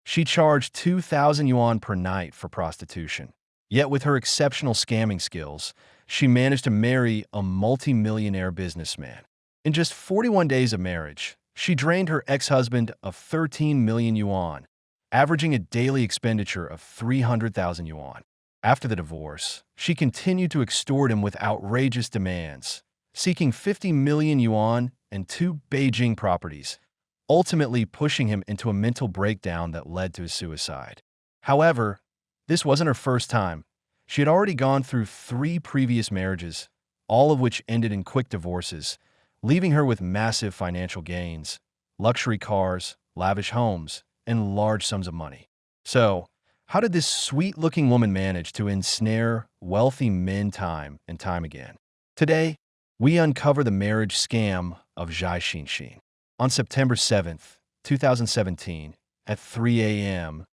She charged 2,000 yuan per night for prostitution. Yet with her exceptional scamming skills, she managed to marry a multi-millionaire businessman. In just 41 days of marriage, she drained her ex-husband of 13 million yuan, averaging a daily expenditure of 300,000 yuan. After the divorce, she continued to extort him with outrageous demands, seeking 50 million yuan and 2 Beijing properties, ultimately pushing him into a mental breakdown that led to his suicide. However, this wasn't her first time. She had already gone through 3 previous marriages, all of which ended in quick divorces, leaving her with massive financial gains, luxury cars, lavish homes, and large sums of money. So, how did this sweet-looking woman manage to ensnare wealthy men time and time again? Today, we uncover the marriage scam of Zhai Xinxin. On September 7, 2017, at 3 a.m.,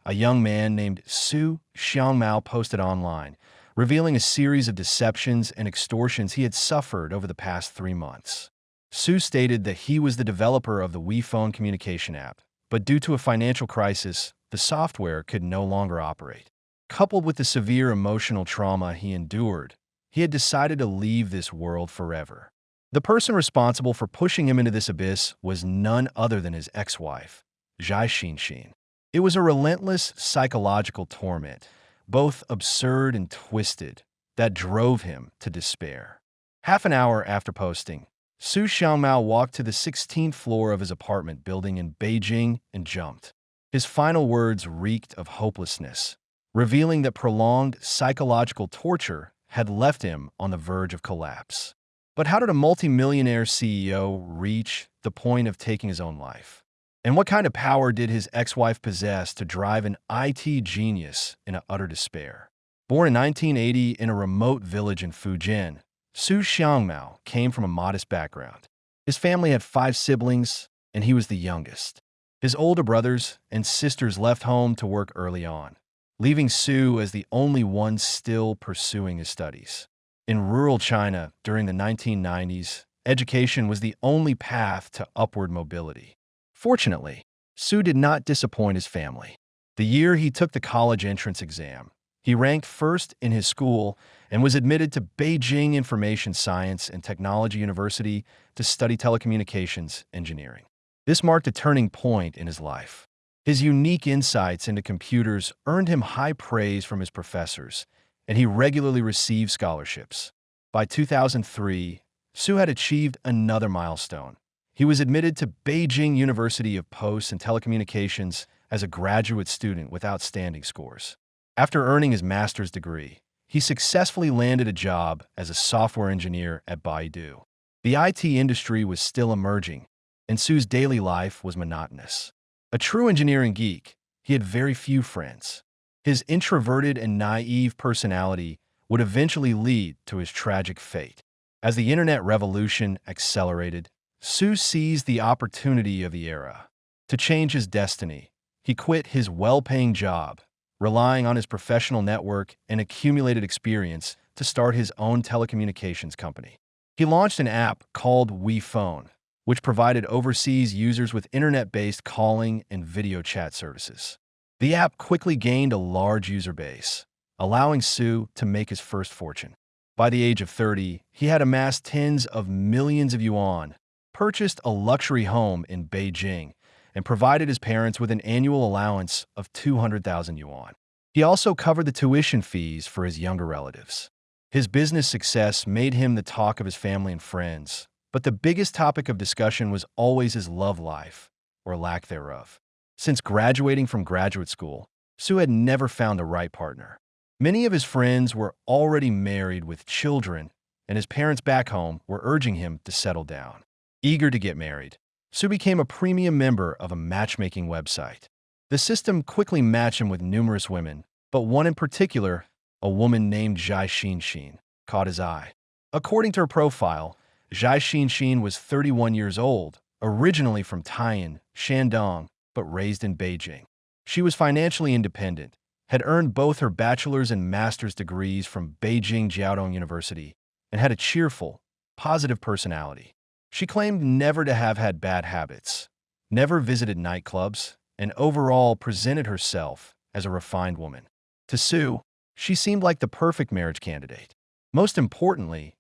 a young man named Su Xiangmao posted online, revealing a series of deceptions and extortions he had suffered over the past 3 months. Su stated that he was the developer of the WePhone communication app, but due to a financial crisis, the software could no longer operate. Coupled with the severe emotional trauma he endured, he had decided to leave this world forever. The person responsible for pushing him into this abyss was none other than his ex-wife, Zhai Xinxin. It was a relentless psychological torment, both absurd and twisted, that drove him to despair. Half an hour after posting, Su Xiangmao walked to the 16th floor of his apartment building in Beijing and jumped. His final words reeked of hopelessness, revealing that prolonged psychological torture had left him on the verge of collapse. But how did a multimillionaire CEO reach the point of taking his own life? And what kind of power did his ex-wife possess to drive an IT genius into utter despair? Born in 1980 in a remote village in Fujian, Su Xiangmao came from a modest background. His family had 5 siblings, and he was the youngest. His older brothers and sisters left home to work early on, leaving Su as the only one still pursuing his studies. In rural China during the 1990s, education was the only path to upward mobility. Fortunately, Su did not disappoint his family. The year he took the college entrance exam, he ranked first in his school and was admitted to Beijing Information Science and Technology University to study telecommunications engineering. This marked a turning point in his life. His unique insights into computers earned him high praise from his professors, and he regularly received scholarships. By 2003, Su had achieved another milestone. He was admitted to Beijing University of Post and Telecommunications as a graduate student with outstanding scores. After earning his master's degree, he successfully landed a job as a software engineer at Baidu. The IT industry was still emerging, and Su's daily life was monotonous. A true engineering geek, he had very few friends. His introverted and naive personality would eventually lead to his tragic fate. As the internet revolution accelerated, Su seized the opportunity of the era. To change his destiny, he quit his well-paying job, relying on his professional network and accumulated experience to start his own telecommunications company. He launched an app called WePhone, which provided overseas users with internet-based calling and video chat services. The app quickly gained a large user base, allowing Su to make his first fortune. By the age of 30, he had amassed tens of millions of yuan, purchased a luxury home in Beijing, and provided his parents with an annual allowance of 200,000 yuan. He also covered the tuition fees for his younger relatives. His business success made him the talk of his family and friends, but the biggest topic of discussion was always his love life, or lack thereof. Since graduating from graduate school, Su had never found the right partner. Many of his friends were already married with children, and his parents back home were urging him to settle down. Eager to get married, Su became a premium member of a matchmaking website. The system quickly matched him with numerous women, but one in particular, a woman named Zhai Xinxin, caught his eye. According to her profile, Zhai Xinxin was 31 years old, originally from Taiyan, Shandong, but raised in Beijing. She was financially independent, had earned both her bachelor's and master's degrees from Beijing Jiaotong University, and had a cheerful, positive personality. She claimed never to have had bad habits, never visited nightclubs, and overall presented herself as a refined woman. To Su, she seemed like the perfect marriage candidate. Most importantly,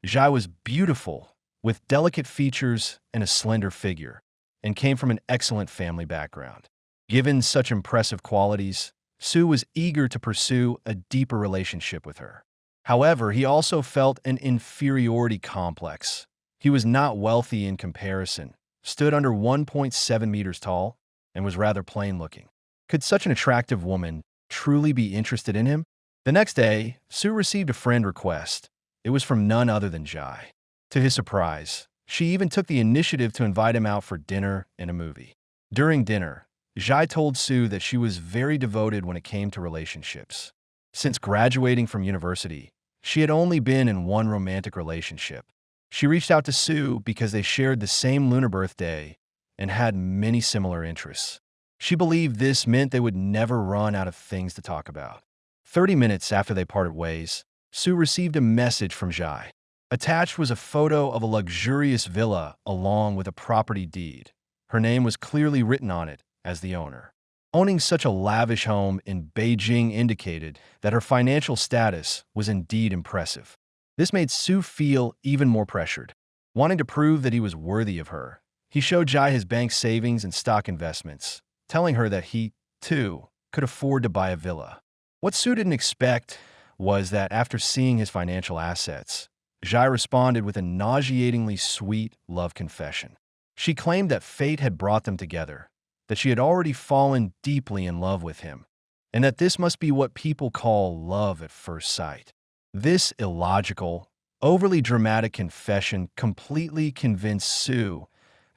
Zhai was beautiful, with delicate features and a slender figure, and came from an excellent family background. Given such impressive qualities, Su was eager to pursue a deeper relationship with her. However, he also felt an inferiority complex. He was not wealthy in comparison, stood under 1.7 meters tall, and was rather plain-looking. Could such an attractive woman truly be interested in him? The next day, Su received a friend request. It was from none other than Zhai. To his surprise, she even took the initiative to invite him out for dinner and a movie. During dinner, Zhai told Su that she was very devoted when it came to relationships. Since graduating from university, she had only been in one romantic relationship. She reached out to Su because they shared the same lunar birthday and had many similar interests. She believed this meant they would never run out of things to talk about. 30 minutes after they parted ways, Su received a message from Zhai. Attached was a photo of a luxurious villa along with a property deed. Her name was clearly written on it as the owner. Owning such a lavish home in Beijing indicated that her financial status was indeed impressive. This made Su feel even more pressured. Wanting to prove that he was worthy of her, he showed Zhai his bank savings and stock investments, telling her that he, too, could afford to buy a villa. What Su didn't expect was that after seeing his financial assets, Zhai responded with a nauseatingly sweet love confession. She claimed that fate had brought them together, that she had already fallen deeply in love with him, and that this must be what people call love at first sight. This illogical, overly dramatic confession completely convinced Su,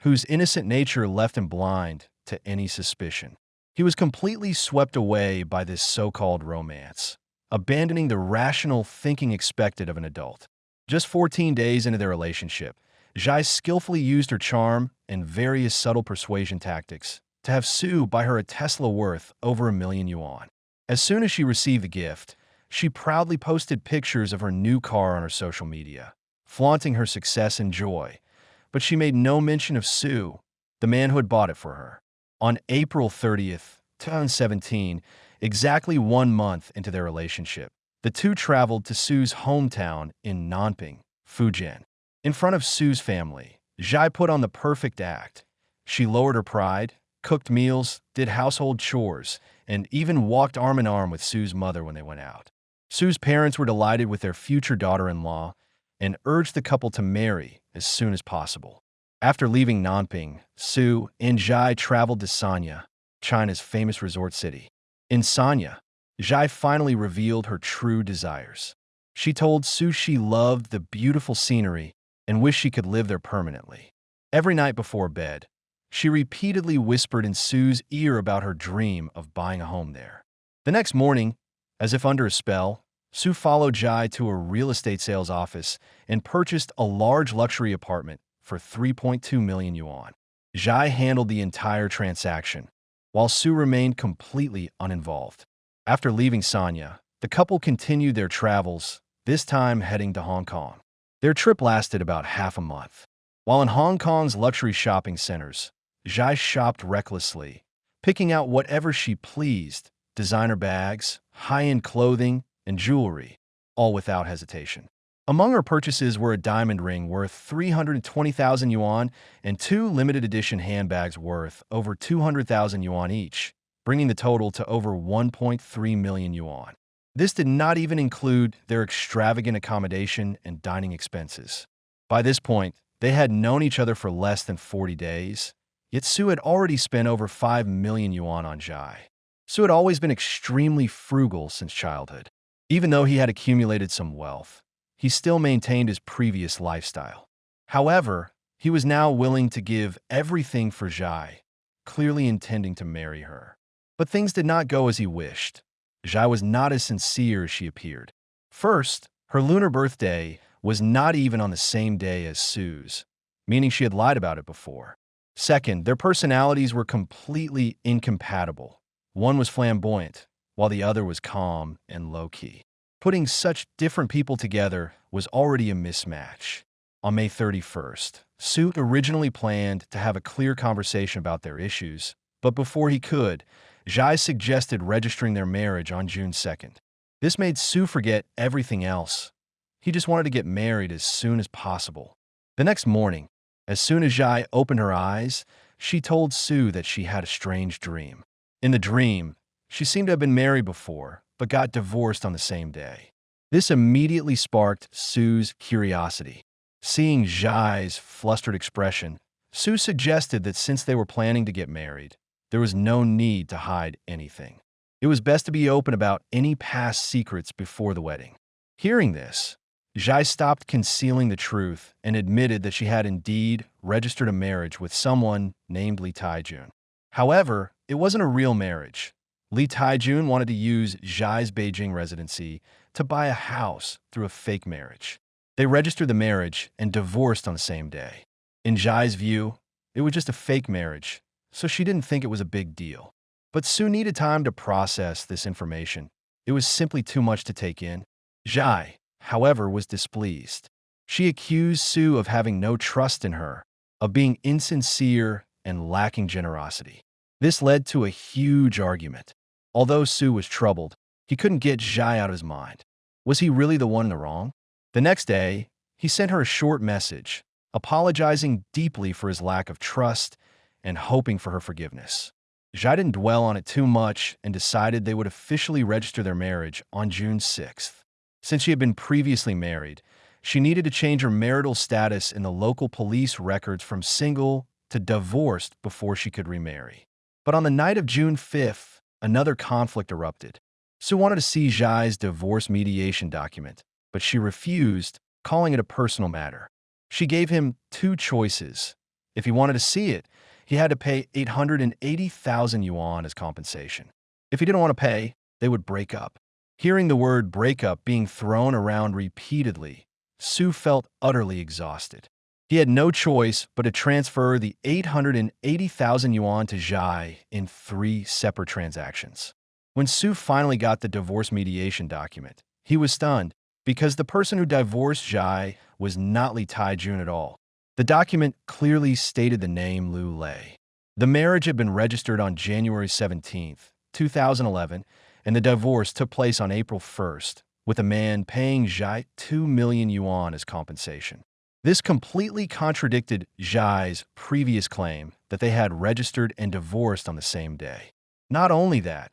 whose innocent nature left him blind to any suspicion. He was completely swept away by this so-called romance, abandoning the rational thinking expected of an adult. Just 14 days into their relationship, Zhai skillfully used her charm and various subtle persuasion tactics to have Su buy her a Tesla worth over $1,000,000 yuan. As soon as she received the gift, she proudly posted pictures of her new car on her social media, flaunting her success and joy, but she made no mention of Su, the man who had bought it for her. On April 30th, 2017, exactly 1 month into their relationship, the two traveled to Su's hometown in Nanping, Fujian. In front of Su's family, Zhai put on the perfect act. She lowered her pride, cooked meals, did household chores, and even walked arm in arm with Su's mother when they went out. Su's parents were delighted with their future daughter-in-law and urged the couple to marry as soon as possible. After leaving Nanping, Su and Zhai traveled to Sanya, China's famous resort city. In Sanya, Zhai finally revealed her true desires. She told Su she loved the beautiful scenery and wished she could live there permanently. Every night before bed, she repeatedly whispered in Su's ear about her dream of buying a home there. The next morning, as if under a spell, Su followed Zhai to a real estate sales office and purchased a large luxury apartment for 3.2 million yuan. Zhai handled the entire transaction, while Su remained completely uninvolved. After leaving Sanya, the couple continued their travels, this time heading to Hong Kong. Their trip lasted about half a month. While in Hong Kong's luxury shopping centers, Zhai shopped recklessly, picking out whatever she pleased: designer bags, high-end clothing, and jewelry, all without hesitation. Among her purchases were a diamond ring worth 320,000 yuan and 2 limited edition handbags worth over 200,000 yuan each, bringing the total to over 1.3 million yuan. This did not even include their extravagant accommodation and dining expenses. By this point, they had known each other for less than 40 days, yet Su had already spent over 5 million yuan on Zhai. Su had always been extremely frugal since childhood. Even though he had accumulated some wealth, he still maintained his previous lifestyle. However, he was now willing to give everything for Zhai, clearly intending to marry her. But things did not go as he wished. Zhai was not as sincere as she appeared. First, her lunar birthday was not even on the same day as Su's, meaning she had lied about it before. Second, their personalities were completely incompatible. One was flamboyant, while the other was calm and low-key. Putting such different people together was already a mismatch. On May 31st, Su originally planned to have a clear conversation about their issues, But before he could, Zhai suggested registering their marriage on June 2nd. This made Su forget everything else. He just wanted to get married as soon as possible. The next morning, as soon as Zhai opened her eyes, she told Su that she had a strange dream. In the dream, she seemed to have been married before, but got divorced on the same day. This immediately sparked Su's curiosity. Seeing Zhai's flustered expression, Su suggested that since they were planning to get married, there was no need to hide anything. It was best to be open about any past secrets before the wedding. Hearing this, Zhai stopped concealing the truth and admitted that she had indeed registered a marriage with someone named Li Taijun. However, it wasn't a real marriage. Li Taijun wanted to use Zhai's Beijing residency to buy a house through a fake marriage. They registered the marriage and divorced on the same day. In Zhai's view, it was just a fake marriage, so she didn't think it was a big deal. But Su needed time to process this information. It was simply too much to take in. Zhai, however, was displeased. She accused Su of having no trust in her, of being insincere and lacking generosity. This led to a huge argument. Although Su was troubled, he couldn't get Zhai out of his mind. Was he really the one in the wrong? The next day, he sent her a short message, apologizing deeply for his lack of trust and hoping for her forgiveness. Zhai didn't dwell on it too much and decided they would officially register their marriage on June 6th. Since she had been previously married, she needed to change her marital status in the local police records from single to divorced before she could remarry. But on the night of June 5th, another conflict erupted. Su wanted to see Zhai's divorce mediation document, but she refused, calling it a personal matter. She gave him two choices. If he wanted to see it, he had to pay 880,000 yuan as compensation. If he didn't want to pay, they would break up. Hearing the word breakup being thrown around repeatedly, Su felt utterly exhausted. He had no choice but to transfer the 880,000 yuan to Zhai in 3 separate transactions. When Su finally got the divorce mediation document, he was stunned because the person who divorced Zhai was not Li Taijun at all. The document clearly stated the name Lu Lei. The marriage had been registered on January 17, 2011, and the divorce took place on April 1st, with the man paying Zhai 2 million yuan as compensation. This completely contradicted Zhai's previous claim that they had registered and divorced on the same day. Not only that,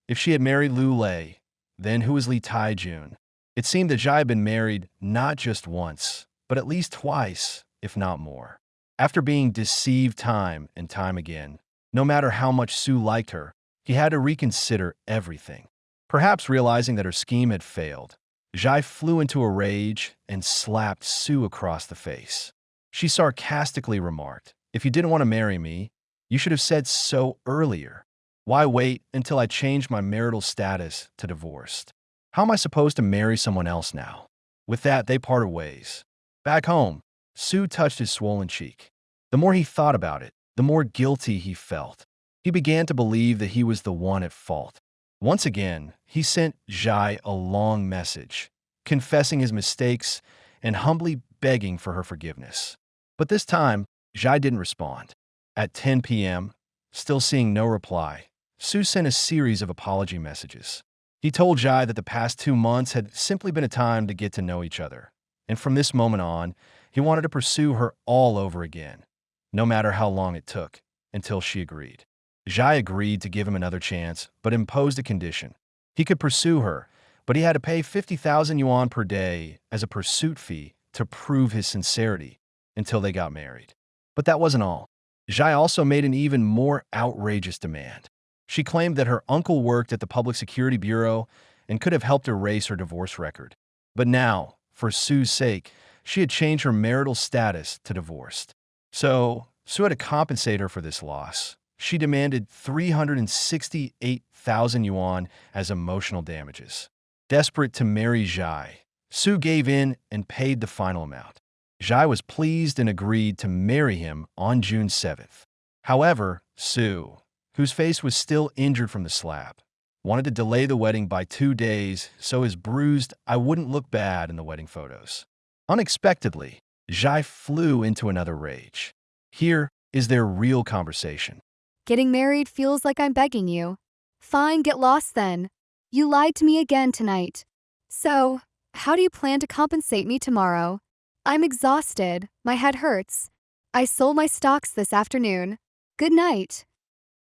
if she had married Lu Lei, then who was Li Taijun? It seemed that Zhai had been married not just once, but at least twice, if not more. After being deceived time and time again, no matter how much Su liked her, he had to reconsider everything. Perhaps realizing that her scheme had failed, Zhai flew into a rage and slapped Su across the face. She sarcastically remarked, "If you didn't want to marry me, you should have said so earlier. Why wait until I changed my marital status to divorced? How am I supposed to marry someone else now?" With that, they parted ways. Back home, Su touched his swollen cheek. The more he thought about it, the more guilty he felt. He began to believe that he was the one at fault. Once again, he sent Zhai a long message, confessing his mistakes and humbly begging for her forgiveness. But this time, Zhai didn't respond. At 10 p.m., still seeing no reply, Su sent a series of apology messages. He told Zhai that the past 2 months had simply been a time to get to know each other, and from this moment on, he wanted to pursue her all over again, no matter how long it took, until she agreed. Zhai agreed to give him another chance, but imposed a condition. He could pursue her, but he had to pay 50,000 yuan per day as a pursuit fee to prove his sincerity until they got married. But that wasn't all. Zhai also made an even more outrageous demand. She claimed that her uncle worked at the Public Security Bureau and could have helped erase her divorce record. But now, for Su's sake, she had changed her marital status to divorced. So, Su had to compensate her for this loss. She demanded 368,000 yuan as emotional damages. Desperate to marry Zhai, Su gave in and paid the final amount. Zhai was pleased and agreed to marry him on June 7th. However, Su, whose face was still injured from the slap, wanted to delay the wedding by 2 days so his bruised "I wouldn't look bad" in the wedding photos. Unexpectedly, Zhai flew into another rage. Here is their real conversation. Getting married feels like I'm begging you. Fine, get lost then. You lied to me again tonight. So, how do you plan to compensate me tomorrow? I'm exhausted. My head hurts. I sold my stocks this afternoon. Good night.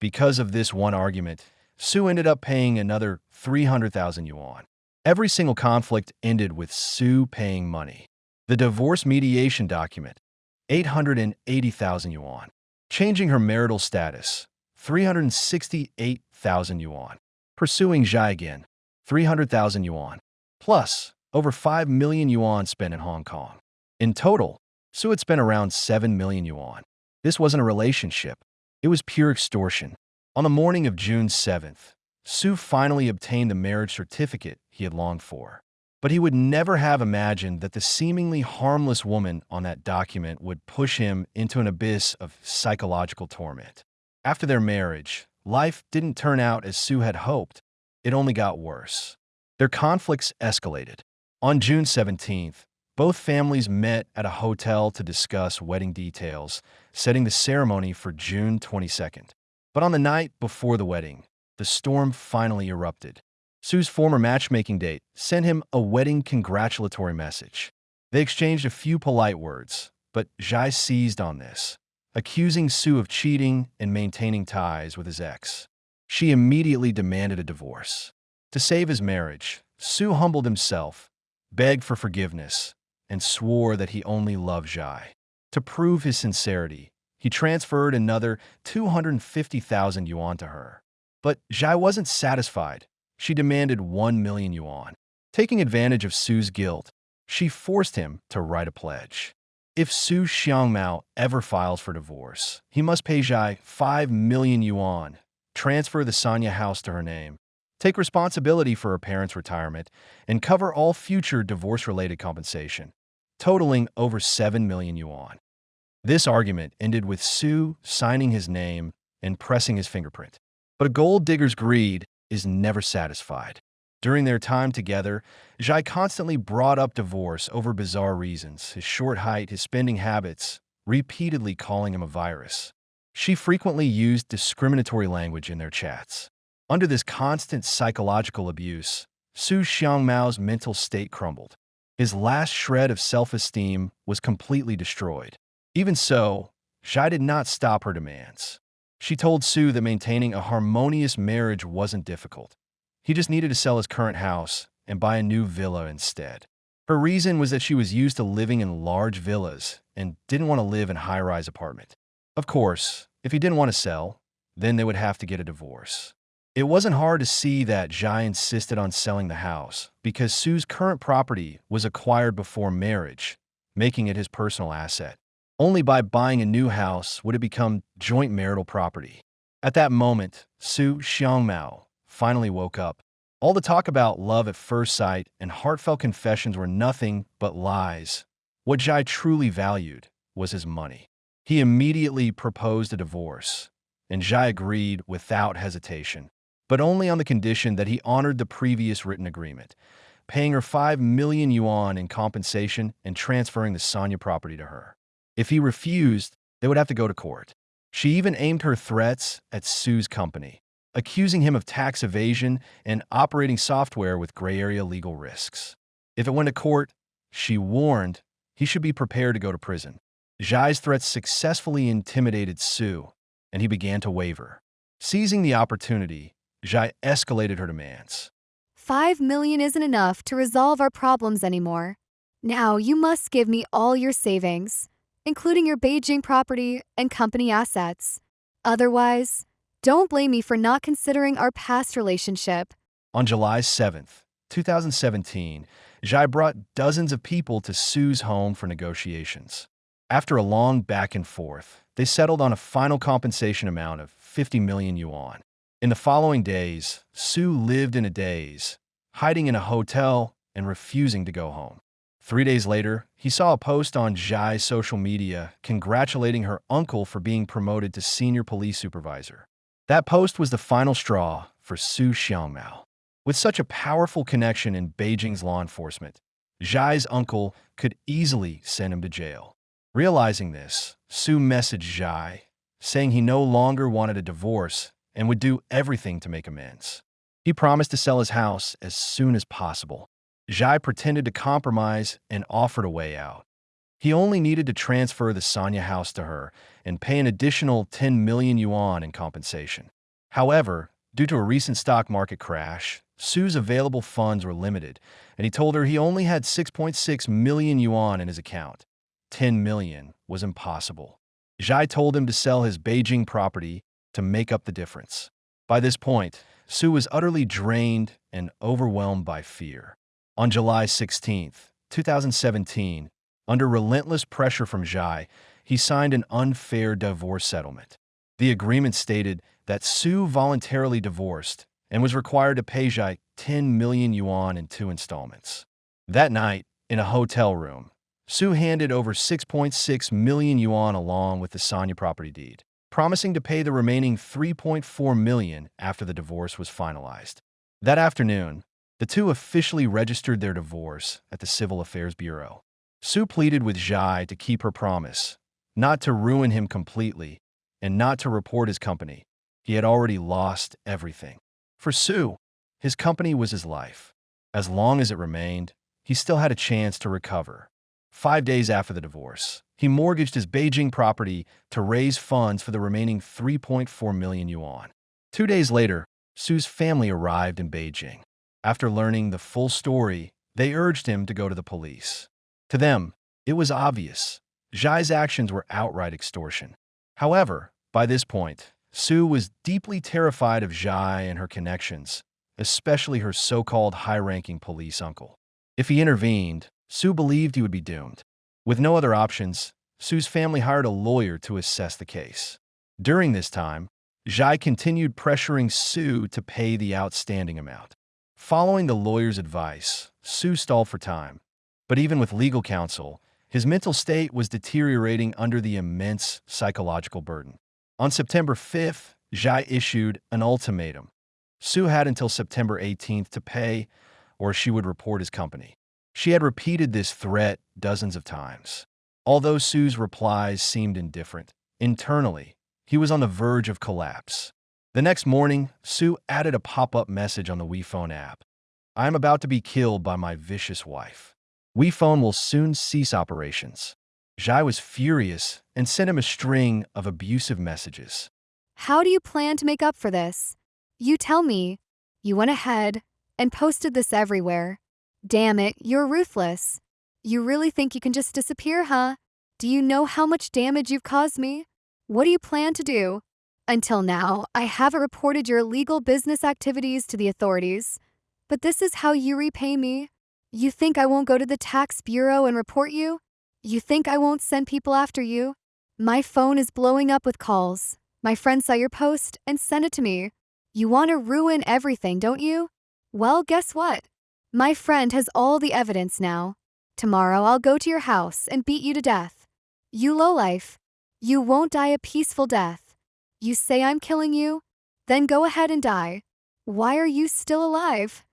Because of this one argument, Su ended up paying another 300,000 yuan. Every single conflict ended with Su paying money. The divorce mediation document, 880,000 yuan. Changing her marital status, 368,000 yuan. Pursuing Zhai again, 300,000 yuan. Plus, over 5 million yuan spent in Hong Kong. In total, Su had spent around 7 million yuan. This wasn't a relationship. It was pure extortion. On the morning of June 7th, Su finally obtained the marriage certificate he had longed for. But he would never have imagined that the seemingly harmless woman on that document would push him into an abyss of psychological torment. After their marriage, life didn't turn out as Su had hoped. It only got worse. Their conflicts escalated. On June 17th, both families met at a hotel to discuss wedding details, setting the ceremony for June 22nd. But on the night before the wedding, the storm finally erupted. Su's former matchmaking date sent him a wedding congratulatory message. They exchanged a few polite words, but Zhai seized on this, accusing Su of cheating and maintaining ties with his ex. She immediately demanded a divorce. To save his marriage, Su humbled himself, begged for forgiveness, and swore that he only loved Zhai. To prove his sincerity, he transferred another 250,000 yuan to her. But Zhai wasn't satisfied. She demanded 1 million yuan. Taking advantage of Su's guilt, she forced him to write a pledge. If Su Xiangmao ever files for divorce, he must pay Zhai 5 million yuan, transfer the Sanya house to her name, take responsibility for her parents' retirement, and cover all future divorce-related compensation, totaling over 7 million yuan. This argument ended with Su signing his name and pressing his fingerprint. But a gold digger's greed is never satisfied. During their time together, Zhai constantly brought up divorce over bizarre reasons: his short height, his spending habits, repeatedly calling him a virus. She frequently used discriminatory language in their chats. Under this constant psychological abuse, Su Xiangmao's mental state crumbled. His last shred of self-esteem was completely destroyed. Even so, Zhai did not stop her demands. She told Su that maintaining a harmonious marriage wasn't difficult. He just needed to sell his current house and buy a new villa instead. Her reason was that she was used to living in large villas and didn't want to live in a high-rise apartment. Of course, if he didn't want to sell, then they would have to get a divorce. It wasn't hard to see that Zhai insisted on selling the house because Su's current property was acquired before marriage, making it his personal asset. Only by buying a new house would it become joint marital property. At that moment, Su Xiangmao finally woke up. All the talk about love at first sight and heartfelt confessions were nothing but lies. What Zhai truly valued was his money. He immediately proposed a divorce, and Zhai agreed without hesitation, but only on the condition that he honored the previous written agreement, paying her 5 million yuan in compensation and transferring the Sanya property to her. If he refused, they would have to go to court. She even aimed her threats at Su's company, accusing him of tax evasion and operating software with gray area legal risks. If it went to court, she warned he should be prepared to go to prison. Zhai's threats successfully intimidated Su, and he began to waver. Seizing the opportunity, Zhai escalated her demands. 5 million isn't enough to resolve our problems anymore. Now you must give me all your savings, including your Beijing property and company assets. Otherwise, don't blame me for not considering our past relationship. On July 7th, 2017, Zhai brought dozens of people to Su's home for negotiations. After a long back and forth, they settled on a final compensation amount of 50 million yuan. In the following days, Su lived in a daze, hiding in a hotel and refusing to go home. 3 days later, he saw a post on Zhai's social media congratulating her uncle for being promoted to senior police supervisor. That post was the final straw for Su Xiangmao. With such a powerful connection in Beijing's law enforcement, Zhai's uncle could easily send him to jail. Realizing this, Su messaged Zhai, saying he no longer wanted a divorce and would do everything to make amends. He promised to sell his house as soon as possible. Zhai pretended to compromise and offered a way out. He only needed to transfer the Sanya house to her and pay an additional 10 million yuan in compensation. However, due to a recent stock market crash, Su's available funds were limited, and he told her he only had 6.6 million yuan in his account. 10 million was impossible. Zhai told him to sell his Beijing property to make up the difference. By this point, Su was utterly drained and overwhelmed by fear. On July 16, 2017, under relentless pressure from Zhai, he signed an unfair divorce settlement. The agreement stated that Su voluntarily divorced and was required to pay Zhai 10 million yuan in 2 installments. That night, in a hotel room, Su handed over 6.6 million yuan along with the Sanya property deed, promising to pay the remaining 3.4 million after the divorce was finalized. That afternoon, the two officially registered their divorce at the Civil Affairs Bureau. Su pleaded with Zhai to keep her promise, not to ruin him completely, and not to report his company. He had already lost everything. For Su, his company was his life. As long as it remained, he still had a chance to recover. 5 days after the divorce, he mortgaged his Beijing property to raise funds for the remaining 3.4 million yuan. 2 days later, Su's family arrived in Beijing. After learning the full story, they urged him to go to the police. To them, it was obvious. Zhai's actions were outright extortion. However, by this point, Su was deeply terrified of Zhai and her connections, especially her so-called high-ranking police uncle. If he intervened, Su believed he would be doomed. With no other options, Su's family hired a lawyer to assess the case. During this time, Zhai continued pressuring Su to pay the outstanding amount. Following the lawyer's advice, Su stalled for time. But even with legal counsel, his mental state was deteriorating under the immense psychological burden. On September 5th, Zhai issued an ultimatum. Su had until September 18th to pay, or she would report his company. She had repeated this threat dozens of times. Although Su's replies seemed indifferent, internally, he was on the verge of collapse. The next morning, Su added a pop-up message on the WePhone app. "I am about to be killed by my vicious wife. WePhone will soon cease operations." Zhai was furious and sent him a string of abusive messages. How do you plan to make up for this? You tell me. You went ahead and posted this everywhere. Damn it, you're ruthless. You really think you can just disappear, huh? Do you know how much damage you've caused me? What do you plan to do? Until now, I haven't reported your illegal business activities to the authorities. But this is how you repay me? You think I won't go to the tax bureau and report you? You think I won't send people after you? My phone is blowing up with calls. My friend saw your post and sent it to me. You want to ruin everything, don't you? Well, guess what? My friend has all the evidence now. Tomorrow I'll go to your house and beat you to death. You lowlife. You won't die a peaceful death. You say I'm killing you? Then go ahead and die. Why are you still alive?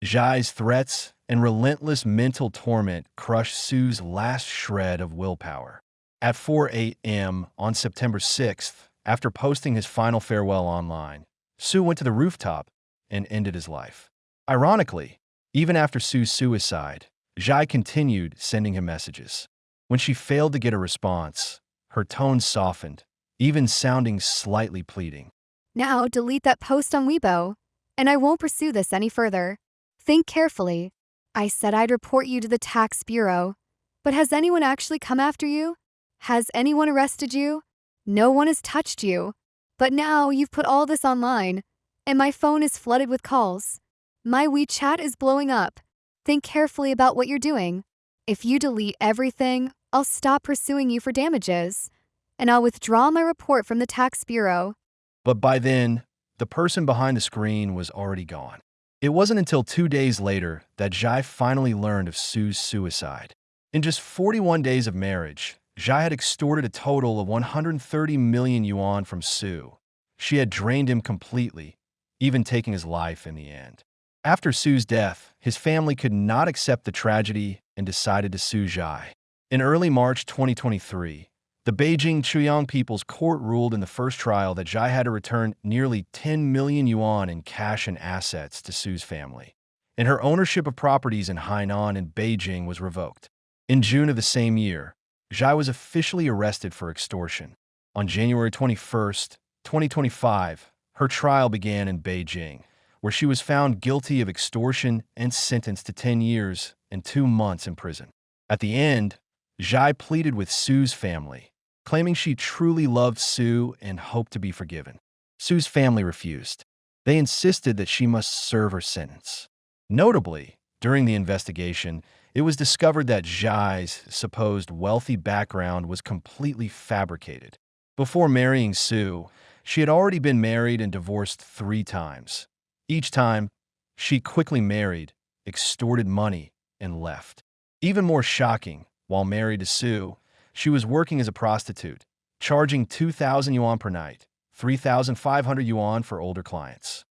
Zhai's threats and relentless mental torment crushed Su's last shred of willpower. At 4 a.m. on September 6th, after posting his final farewell online, Su went to the rooftop and ended his life. Ironically, even after Su's suicide, Zhai continued sending him messages. When she failed to get a response, her tone softened, even sounding slightly pleading. Now delete that post on Weibo, and I won't pursue this any further. Think carefully. I said I'd report you to the tax bureau, but has anyone actually come after you? Has anyone arrested you? No one has touched you. But now you've put all this online, and my phone is flooded with calls. My WeChat is blowing up. Think carefully about what you're doing. If you delete everything, I'll stop pursuing you for damages, and I'll withdraw my report from the tax bureau. But by then, the person behind the screen was already gone. It wasn't until 2 days later that Zhai finally learned of Su's suicide. In just 41 days of marriage, Zhai had extorted a total of 130 million yuan from Su. She had drained him completely, even taking his life in the end. After Su's death, his family could not accept the tragedy and decided to sue Zhai. In early March 2023, The Beijing Chuyang People's Court ruled in the first trial that Zhai had to return nearly 10 million yuan in cash and assets to Su's family, and her ownership of properties in Hainan and Beijing was revoked. In June of the same year, Zhai was officially arrested for extortion. On January 21, 2025, her trial began in Beijing, where she was found guilty of extortion and sentenced to 10 years and 2 months in prison. At the end, Zhai pleaded with Su's family, claiming she truly loved Su and hoped to be forgiven. Su's family refused. They insisted that she must serve her sentence. Notably, during the investigation, it was discovered that Zhai's supposed wealthy background was completely fabricated. Before marrying Su, she had already been married and divorced 3 times. Each time, she quickly married, extorted money, and left. Even more shocking, while married to Su, she was working as a prostitute, charging 2,000 yuan per night, 3,500 yuan for older clients.